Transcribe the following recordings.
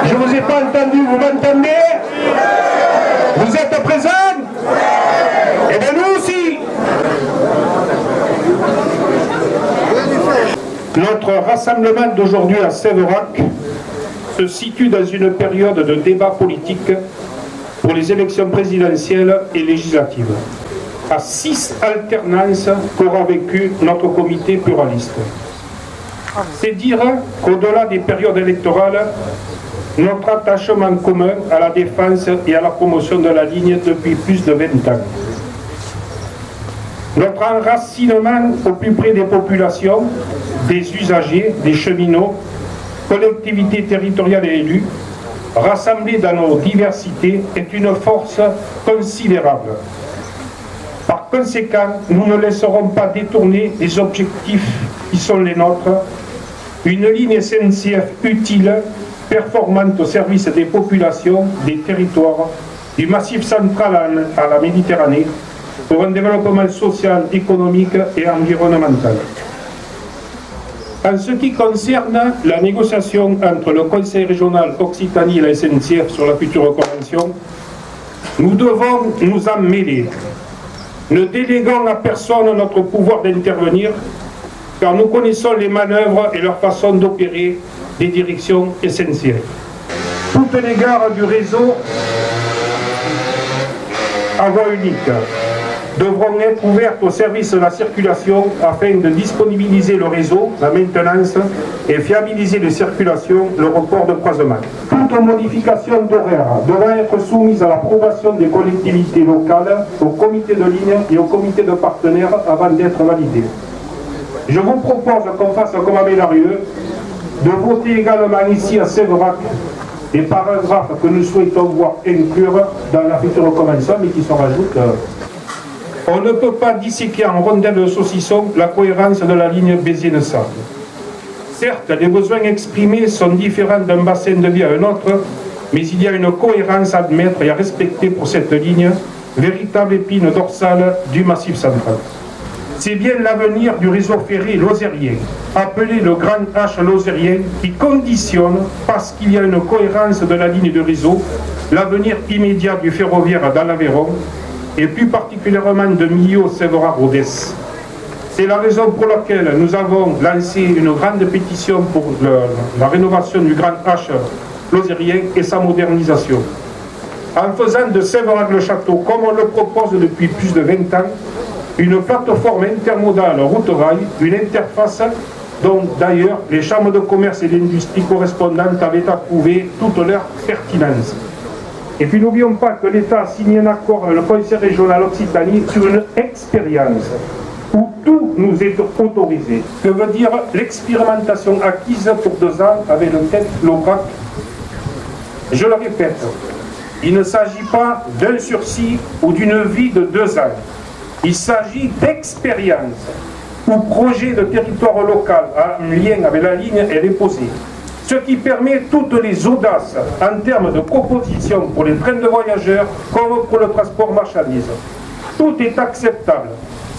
Je vous ai pas entendu, vous m'entendez? Vous êtes présents? Eh bien nous aussi. Notre rassemblement d'aujourd'hui à Séverac se situe dans une période de débat politique pour les élections présidentielles et législatives, à 6 alternances qu'aura vécu notre comité pluraliste. C'est dire qu'au-delà des périodes électorales, notre attachement commun à la défense et à la promotion de la ligne depuis plus de 20 ans. Notre enracinement au plus près des populations, des usagers, des cheminots, collectivités territoriales et élus, rassemblés dans nos diversités, est une force considérable. Par conséquent, nous ne laisserons pas détourner les objectifs qui sont les nôtres, une ligne SNCF utile, performante au service des populations, des territoires, du Massif central à la Méditerranée, pour un développement social, économique et environnemental. En ce qui concerne la négociation entre le Conseil régional Occitanie et la SNCF sur la future convention, nous devons nous en mêler. Ne déléguons à personne notre pouvoir d'intervenir, car nous connaissons les manœuvres et leur façon d'opérer des directions SNCF. Toutes les gares du réseau à voie unique devront être ouvertes au service de la circulation afin de disponibiliser le réseau, la maintenance et fiabiliser les circulations, le report de croisement. Toute modification d'horaire devra être soumise à l'approbation des collectivités locales, au comité de ligne et au comité de partenaires avant d'être validée. Je vous propose qu'on fasse comme à Bénarieux, de voter également ici à Séverac des paragraphes que nous souhaitons voir inclure dans la future convention, mais qui se rajoutent. On ne peut pas disséquer en rondelles de saucisson la cohérence de la ligne Béziers-Sable. Certes, les besoins exprimés sont différents d'un bassin de vie à un autre, mais il y a une cohérence à admettre et à respecter pour cette ligne, véritable épine dorsale du Massif central. C'est bien l'avenir du réseau ferré lozérien, appelé le Grand H lozérien, qui conditionne, parce qu'il y a une cohérence de la ligne de réseau, l'avenir immédiat du ferroviaire dans l'Aveyron, et plus particulièrement de Millau-Séverac-Rodez. C'est la raison pour laquelle nous avons lancé une grande pétition pour la rénovation du Grand H lozérien et sa modernisation. En faisant de Séverac-le-Château, comme on le propose depuis plus de 20 ans, une plateforme intermodale route-rail, une interface dont d'ailleurs les chambres de commerce et d'industrie correspondantes avaient approuvé toute leur pertinence. Et puis n'oublions pas que l'État a signé un accord avec le Conseil régional Occitanie sur une expérience où tout nous est autorisé. Que veut dire l'expérimentation acquise pour 2 ans avec le TEP Lobrac? Je le répète, il ne s'agit pas d'un sursis ou d'une vie de 2 ans. Il s'agit d'expérience où projet de territoire local en lien avec la ligne est déposé. Ce qui permet toutes les audaces en termes de propositions pour les trains de voyageurs comme pour le transport marchandises. Tout est acceptable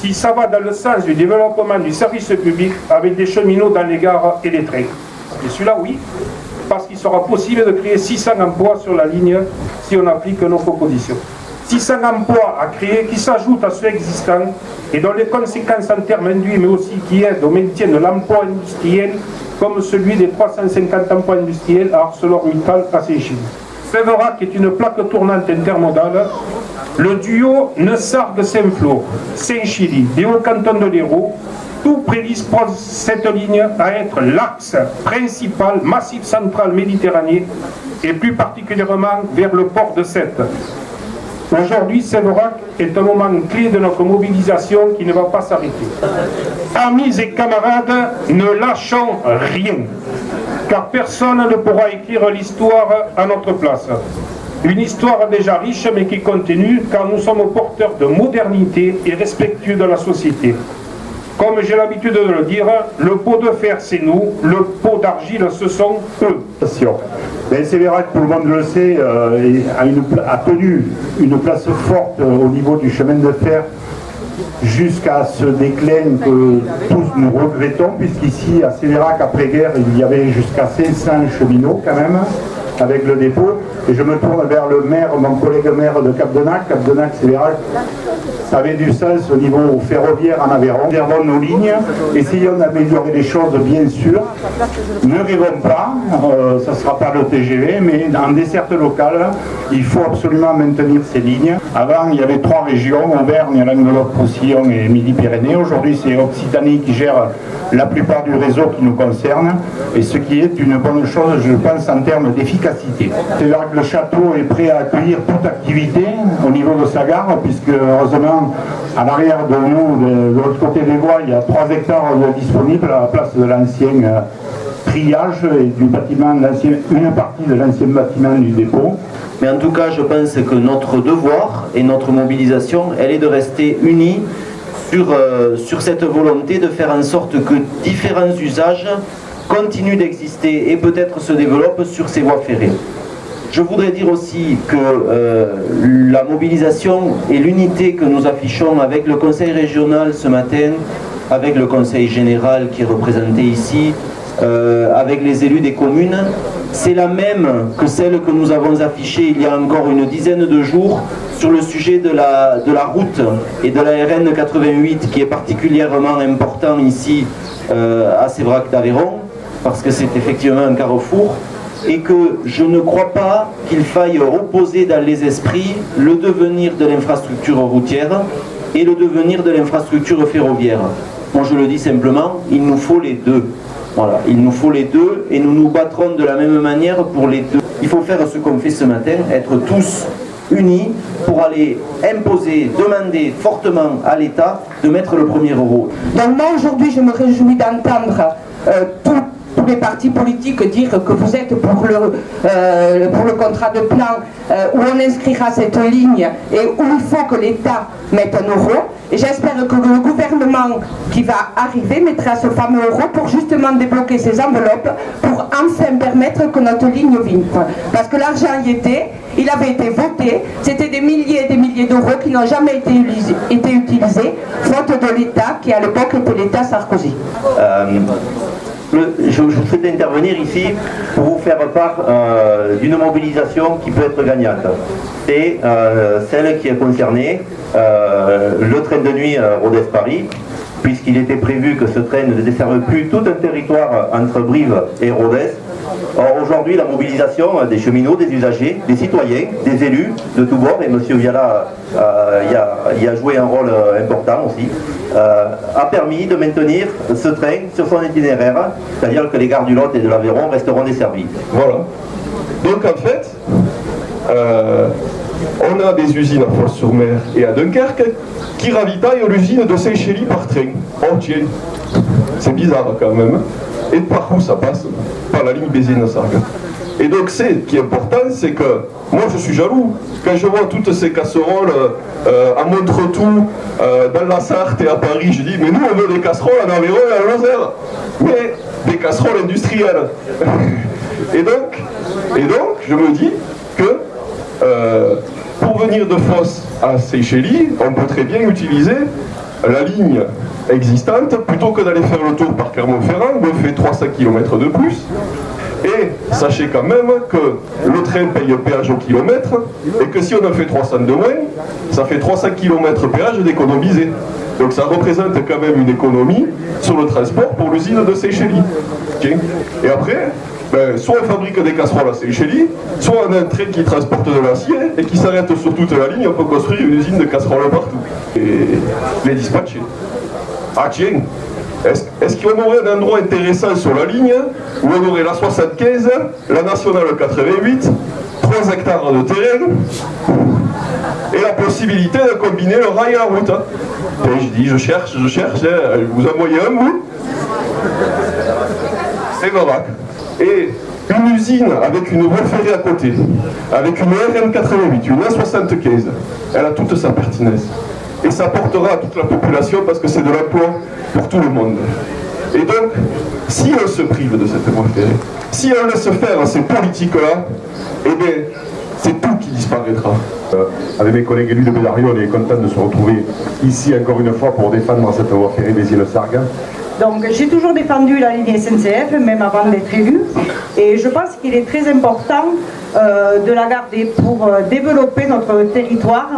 si ça va dans le sens du développement du service public avec des cheminots dans les gares et les trains. Et celui-là, oui, parce qu'il sera possible de créer 600 emplois sur la ligne si on applique nos propositions. 600 emplois à créer qui s'ajoutent à ceux existants et dont les conséquences en termes induits, mais aussi qui aident au maintien de l'emploi industriel, comme celui des 350 emplois industriels à ArcelorMittal à Saint-Chili. Séverac est une plaque tournante intermodale. Le duo Neussargues-Saint-Flour, Saint-Chili, des hauts-cantons de l'Hérault, tout prédispose cette ligne à être l'axe principal, massif central méditerranéen, et plus particulièrement vers le port de Sète. Aujourd'hui, Séverac est un moment clé de notre mobilisation qui ne va pas s'arrêter. Amis et camarades, ne lâchons rien, car personne ne pourra écrire l'histoire à notre place. Une histoire déjà riche mais qui continue, car nous sommes porteurs de modernité et respectueux de la société. Comme j'ai l'habitude de le dire, le pot de fer c'est nous, le pot d'argile ce sont eux. Ben, Séverac, tout le monde le sait, a tenu une place forte au niveau du chemin de fer jusqu'à ce déclin que tous nous regrettons, puisqu'ici, à Sévérac, après-guerre, il y avait jusqu'à 500 cheminots quand même, avec le dépôt. Et je me tourne vers le maire, mon collègue maire de Capdenac, Sévérac. Ça avait du sens au niveau ferroviaire en Aveyron. Regardons nos lignes, essayons d'améliorer les choses, bien sûr. Ne rêvons pas, ça ne sera pas le TGV, mais en desserte locale, il faut absolument maintenir ces lignes. Avant, il y avait 3 régions, Auvergne, Languedoc-Roussillon et Midi-Pyrénées. Aujourd'hui, c'est Occitanie qui gère la plupart du réseau qui nous concerne, et ce qui est une bonne chose, je pense, en termes d'efficacité. C'est vrai que le château est prêt à accueillir toute activité au niveau de sa gare, puisque heureusement, à l'arrière de nous, de l'autre côté des voies, il y a 3 hectares disponibles à la place de l'ancien triage et du bâtiment, une partie de l'ancien bâtiment du dépôt. Mais en tout cas, je pense que notre devoir et notre mobilisation, elle est de rester unis sur cette volonté de faire en sorte que différents usages continuent d'exister et peut-être se développent sur ces voies ferrées. Je voudrais dire aussi que la mobilisation et l'unité que nous affichons avec le Conseil régional ce matin, avec le Conseil général qui est représenté ici, avec les élus des communes, c'est la même que celle que nous avons affichée il y a encore une dizaine de jours sur le sujet de la route et de la RN 88 qui est particulièrement important ici à Sévérac d'Aveyron, parce que c'est effectivement un carrefour, et que je ne crois pas qu'il faille opposer dans les esprits le devenir de l'infrastructure routière et le devenir de l'infrastructure ferroviaire. Moi je le dis simplement, il nous faut les deux. Voilà, il nous faut les deux et nous nous battrons de la même manière pour les deux. Il faut faire ce qu'on fait ce matin, être tous unis pour aller imposer, demander fortement à l'État de mettre le premier euro. Donc moi aujourd'hui je me réjouis d'entendre tous les partis politiques dire que vous êtes pour le contrat de plan où on inscrira cette ligne et où il faut que l'État mette un euro. Et j'espère que le gouvernement qui va arriver mettra ce fameux euro pour justement débloquer ces enveloppes pour enfin permettre que notre ligne vive. Parce que l'argent y était, il avait été voté, c'était des milliers et des milliers d'euros qui n'ont jamais été utilisés, faute de l'État qui à l'époque était l'État Sarkozy. Je souhaitais intervenir ici pour vous faire part d'une mobilisation qui peut être gagnante. C'est celle qui est concernée le train de nuit Rodez-Paris, puisqu'il était prévu que ce train ne desserve plus tout un territoire entre Brive et Rodez. Or aujourd'hui, la mobilisation des cheminots, des usagers, des citoyens, des élus de tous bords, et M. Viala y a joué un rôle important aussi, a permis de maintenir ce train sur son itinéraire, c'est-à-dire que les gares du Lot et de l'Aveyron resteront desservies. Voilà. Donc en fait, on a des usines à Fos-sur-Mer et à Dunkerque qui ravitaillent l'usine de Saint-Chély par train. Oh tiens, c'est bizarre quand même. Et par où ça passe? Par la ligne Béziers-Nassargues. Et donc ce qui est important, c'est que moi je suis jaloux. Quand je vois toutes ces casseroles à Montretout, dans la Sarthe et à Paris, je dis mais nous on veut des casseroles en Aveyron et à Lozère. Mais des casseroles industrielles. et donc je me dis que pour venir de Fos à Saint-Chély, on peut très bien utiliser la ligne existante plutôt que d'aller faire le tour par Clermont-Ferrand, on fait 300 km de plus. Et sachez quand même que le train paye péage au kilomètre et que si on en fait 300 de moins, ça fait 300 km péage d'économiser. Donc ça représente quand même une économie sur le transport pour l'usine de Saint-Chély. Okay. Et après, soit on fabrique des casseroles à Saint-Chély, soit on a un train qui transporte de l'acier et qui s'arrête sur toute la ligne, on peut construire une usine de casseroles partout. Et les dispatcher. Ah tiens, est-ce qu'on aurait un endroit intéressant sur la ligne où on aurait la 75, la nationale 88, 3 hectares de terrain et la possibilité de combiner le rail et la route. Et je dis, je cherche, vous envoyez un bout. C'est Sévérac. Et une usine avec une voie ferrée à côté, avec une RN 88, une A75, elle a toute sa pertinence. Et ça apportera à toute la population parce que c'est de l'emploi pour tout le monde. Et donc, si on se prive de cette voie ferrée, si on laisse faire ces politiques-là, eh bien, c'est tout qui disparaîtra. Avec mes collègues élus de Bédarieux, on est content de se retrouver ici encore une fois pour défendre cette voie ferrée Béziers-le-Sargue. Donc j'ai toujours défendu la ligne SNCF, même avant d'être élu, et je pense qu'il est très important de la garder pour développer notre territoire,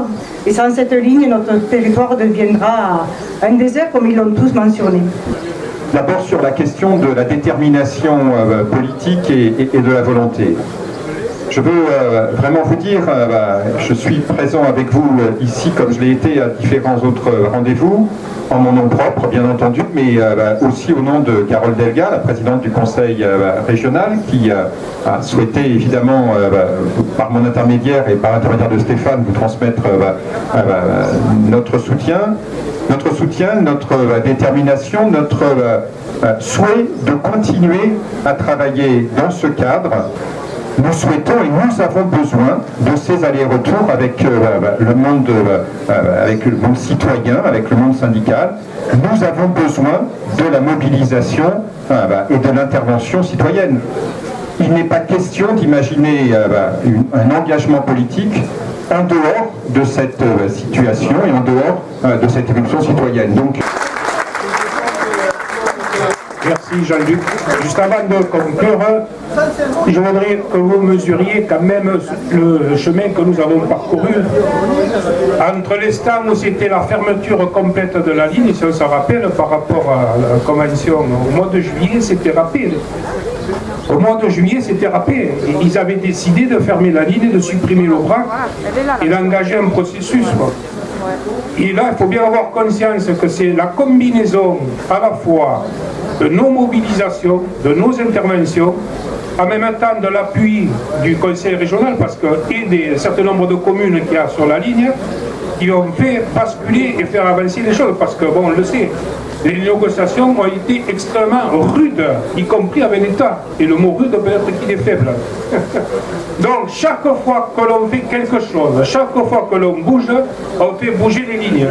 et sans cette ligne, notre territoire deviendra un désert comme ils l'ont tous mentionné. D'abord sur la question de la détermination politique et de la volonté. Je veux vraiment vous dire, je suis présent avec vous ici comme je l'ai été à différents autres rendez-vous, en mon nom propre bien entendu, mais aussi au nom de Carole Delga, la présidente du conseil régional, qui a souhaité évidemment, par mon intermédiaire et par l'intermédiaire de Stéphane, vous transmettre notre soutien, notre détermination, notre souhait de continuer à travailler dans ce cadre. Nous souhaitons et nous avons besoin de ces allers-retours avec le monde citoyen, avec le monde syndical. Nous avons besoin de la mobilisation et de l'intervention citoyenne. Il n'est pas question d'imaginer un engagement politique en dehors de cette situation et en dehors de cette évolution citoyenne. Donc, merci Jean-Luc. Juste avant de conclure, je voudrais que vous mesuriez quand même le chemin que nous avons parcouru. Entre l'instant où c'était la fermeture complète de la ligne, si on se rappelle, par rapport à la convention, au mois de juillet, c'était rapide. Au mois de juillet, c'était rapide. Ils avaient décidé de fermer la ligne, de supprimer le bras et d'engager un processus. Et là, il faut bien avoir conscience que c'est la combinaison à la fois de nos mobilisations, de nos interventions, en même temps de l'appui du conseil régional, parce que et des certain nombre de communes qu'il y a sur la ligne, qui ont fait basculer et faire avancer les choses, parce que, bon, on le sait, les négociations ont été extrêmement rudes, y compris avec l'État. Et le mot rude peut être qu'il est faible. Donc, chaque fois que l'on fait quelque chose, chaque fois que l'on bouge, on fait bouger les lignes.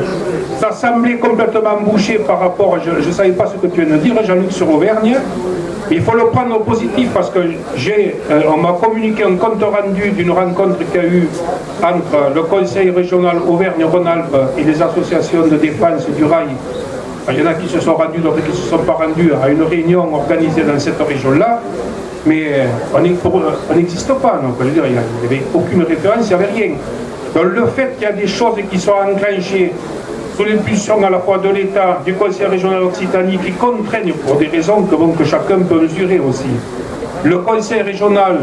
Ça semblait complètement bouché par rapport, je ne savais pas ce que tu viens de dire, Jean-Luc, sur Auvergne. Il faut le prendre au positif parce que on m'a communiqué un compte rendu d'une rencontre qu'il y a eu entre le conseil régional Auvergne-Rhône-Alpes et les associations de défense du rail. Il y en a qui se sont rendus, d'autres qui ne se sont pas rendus à une réunion organisée dans cette région-là, mais on n'existe pas. Donc, je veux dire, il n'y avait aucune référence, il n'y avait rien. Donc le fait qu'il y a des choses qui sont enclenchées sous l'impulsion à la fois de l'État, du Conseil régional Occitanie, qui contraignent pour des raisons que chacun peut mesurer aussi. Le Conseil régional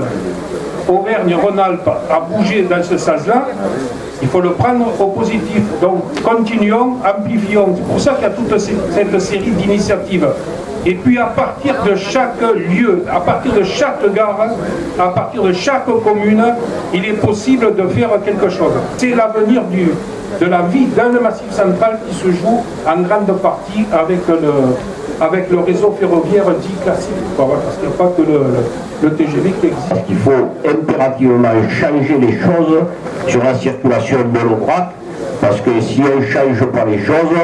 Auvergne-Rhône-Alpes a bougé dans ce sens-là, il faut le prendre au positif. Donc continuons, amplifions. C'est pour ça qu'il y a toute cette série d'initiatives. Et puis à partir de chaque lieu, à partir de chaque gare, à partir de chaque commune, il est possible de faire quelque chose. C'est l'avenir de la vie dans le Massif central qui se joue en grande partie avec le réseau ferroviaire dit classique. Parce qu'il n'y a pas que le TGV qui existe. Il faut impérativement changer les choses sur la circulation monobraque, parce que si on ne change pas les choses,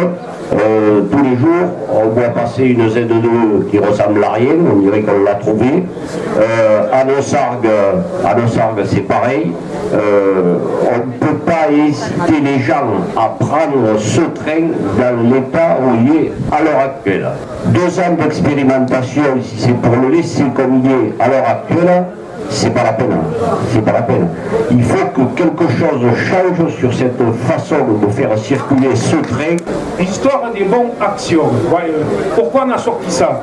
tous les jours, on voit passer une Z2 qui ressemble à rien, on dirait qu'on l'a trouvée. À Nosargues, c'est pareil. On ne peut pas inciter les gens à prendre ce train dans l'état où il est à l'heure actuelle. 2 ans d'expérimentation, si c'est pour le laisser comme il est à l'heure actuelle, c'est pas la peine. C'est pas la peine. Il faut que quelque chose change sur cette façon de faire circuler ce train. L'histoire des bons actions. Pourquoi on a sorti ça?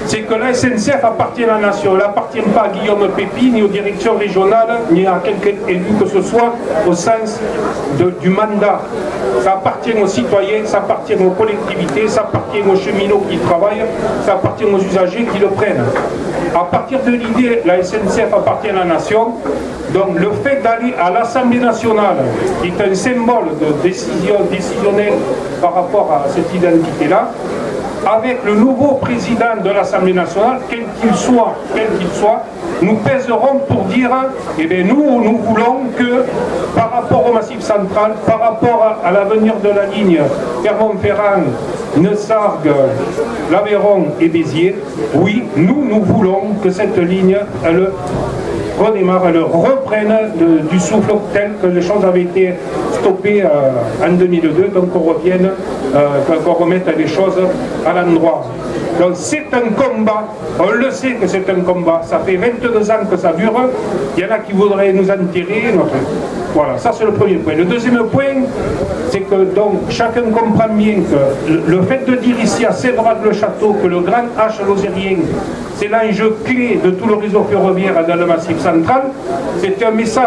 C'est que la SNCF appartient à la nation. Elle n'appartient pas à Guillaume Pépi, ni aux directions régionales, ni à quelqu'un élu que ce soit, au sens du mandat. Ça appartient aux citoyens, ça appartient aux collectivités, ça appartient aux cheminots qui travaillent, ça appartient aux usagers qui le prennent. À partir de l'idée, la SNCF appartient à la nation. Donc le fait d'aller à l'Assemblée nationale, qui est un symbole de décisionnel par rapport à cette identité-là, avec le nouveau président de l'Assemblée nationale, quel qu'il soit, nous pèserons pour dire, eh bien nous voulons que par rapport au Massif central, par rapport à l'avenir de la ligne Clermont-Ferrand, Neussargues, l'Aveyron et Béziers, oui, nous voulons que cette ligne, redémarrent, reprennent du souffle tel que les choses avaient été stoppées en 2002, donc qu'on revienne, qu'on remette les choses à l'endroit. Donc c'est un combat, on le sait que c'est un combat, ça fait 22 ans que ça dure, il y en a qui voudraient nous enterrer, voilà, ça c'est le premier point. Le deuxième point, c'est que donc chacun comprend bien que le fait de dire ici à Séverac-le-Château que le grand H lozérien, c'est l'enjeu clé de tout le réseau ferroviaire dans le Massif central, c'est un message